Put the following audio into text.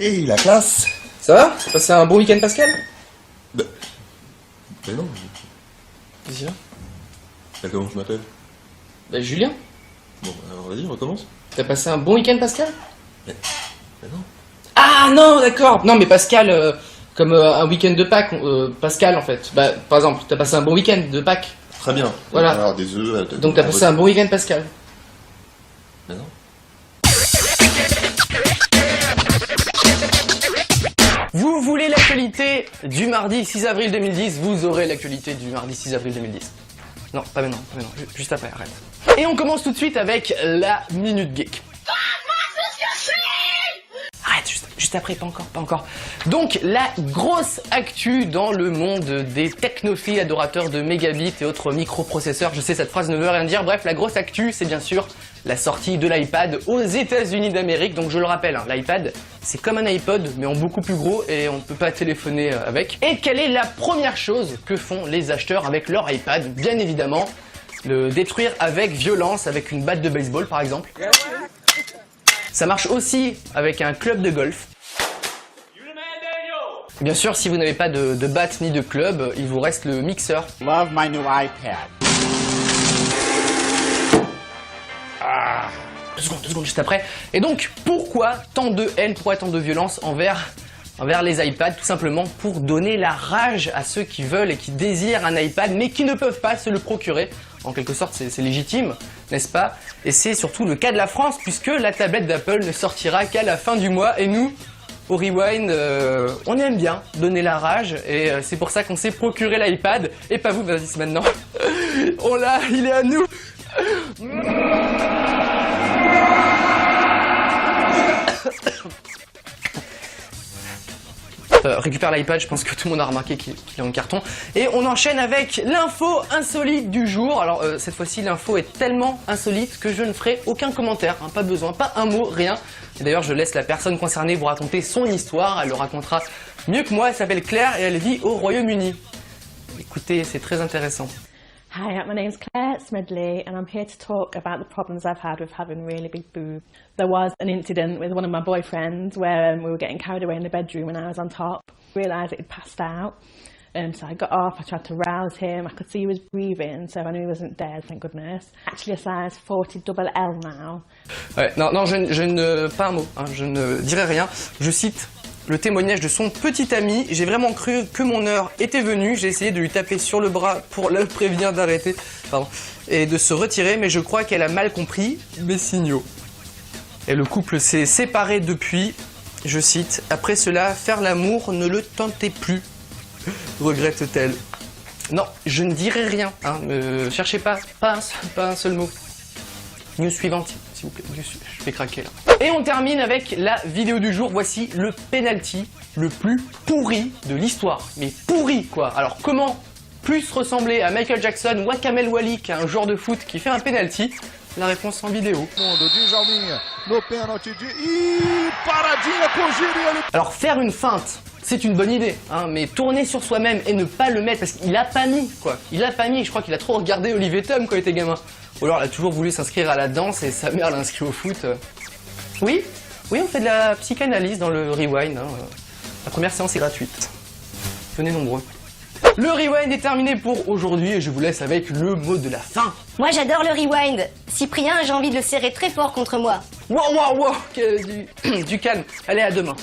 Et la classe? Ça va? T'as passé un bon week-end, Pascal? Ben non. Qu'est-ce qu'il y a? Comment je m'appelle? Bah Julien. Bon, alors vas-y, on recommence. T'as passé un bon week-end, Pascal? Ben non. Ah non, d'accord. Non, mais Pascal, comme un week-end de Pâques, Pascal en fait. Bah, par exemple, t'as passé un bon week-end de Pâques. Très bien. Voilà. Alors des œufs. Donc t'as passé un bon week-end, Pascal. Ben non. Vous voulez l'actualité du mardi 6 avril 2010, vous aurez l'actualité du mardi 6 avril 2010. Non, pas maintenant, juste après, arrête. Et on commence tout de suite avec la Minute Geek. Arrête, juste après, pas encore. Donc, la grosse actu dans le monde des technophiles adorateurs de mégabits et autres microprocesseurs. Je sais, cette phrase ne veut rien dire. Bref, la grosse actu, c'est bien sûr la sortie de l'iPad aux États-Unis d'Amérique. Donc, je le rappelle, hein, l'iPad, c'est comme un iPod, mais en beaucoup plus gros et on ne peut pas téléphoner avec. Et quelle est la première chose que font les acheteurs avec leur iPad? Bien évidemment, le détruire avec violence, avec une batte de baseball, par exemple. Ça marche aussi avec un club de golf. Bien sûr, si vous n'avez pas de batte ni de club, il vous reste le mixeur. Love my new iPad. Deux secondes juste après. Et donc, pourquoi tant de haine, pourquoi tant de violence envers les iPads? Tout simplement pour donner la rage à ceux qui veulent et qui désirent un iPad, mais qui ne peuvent pas se le procurer. En quelque sorte, c'est légitime, n'est-ce pas? Et c'est surtout le cas de la France, puisque la tablette d'Apple ne sortira qu'à la fin du mois. Et nous, au Rewind, on aime bien donner la rage. Et c'est pour ça qu'on s'est procuré l'iPad. Et pas vous, vas-y, c'est maintenant. On l'a, il est à nous. Récupère l'iPad, je pense que tout le monde a remarqué qu'il est en carton. Et on enchaîne avec l'info insolite du jour. Alors cette fois-ci, l'info est tellement insolite que je ne ferai aucun commentaire, hein, pas besoin, pas un mot, rien. Et d'ailleurs, je laisse la personne concernée vous raconter son histoire. Elle le racontera mieux que moi. Elle s'appelle Claire et elle vit au Royaume-Uni. Écoutez, c'est très intéressant. Hi, my name's Claire Smedley and I'm here to talk about the problems I've had with having really big boobs. There was an incident with one of my boyfriends where we were getting carried away in the bedroom and I was on top. I realised that he'd passed out, so I got off, I tried to rouse him, I could see he was breathing, so I knew he wasn't dead, thank goodness. Actually a size 40 double L now. Ouais, non, je ne... pas un mot, hein, je ne dirai rien. Je cite le témoignage de son petit ami. J'ai vraiment cru que mon heure était venue. J'ai essayé de lui taper sur le bras pour le prévenir d'arrêter et de se retirer, mais je crois qu'elle a mal compris mes signaux. Et le couple s'est séparé depuis. Je cite, après cela, faire l'amour ne le tentait plus, regrette-t-elle. Non, je ne dirai rien, hein, ne cherchez pas un seul mot. News suivante, s'il vous plaît, je fais craquer là. Et on termine avec la vidéo du jour. Voici le penalty le plus pourri de l'histoire. Mais pourri quoi. Alors comment plus ressembler à Michael Jackson ou à Kamel Wally qu'à un joueur de foot qui fait un penalty? La réponse en vidéo. Alors faire une feinte, c'est une bonne idée, hein, mais tourner sur soi-même et ne pas le mettre, parce qu'il a pas mis, quoi. Il a pas mis, je crois qu'il a trop regardé Olivier Tom quand il était gamin. Ou alors il a toujours voulu s'inscrire à la danse et sa mère l'a inscrit au foot. Oui, on fait de la psychanalyse dans le Rewind. Hein. La première séance est gratuite. Venez nombreux. Le Rewind est terminé pour aujourd'hui et je vous laisse avec le mot de la fin. Moi j'adore le Rewind. Cyprien, j'ai envie de le serrer très fort contre moi. Wow, du calme. Allez, à demain.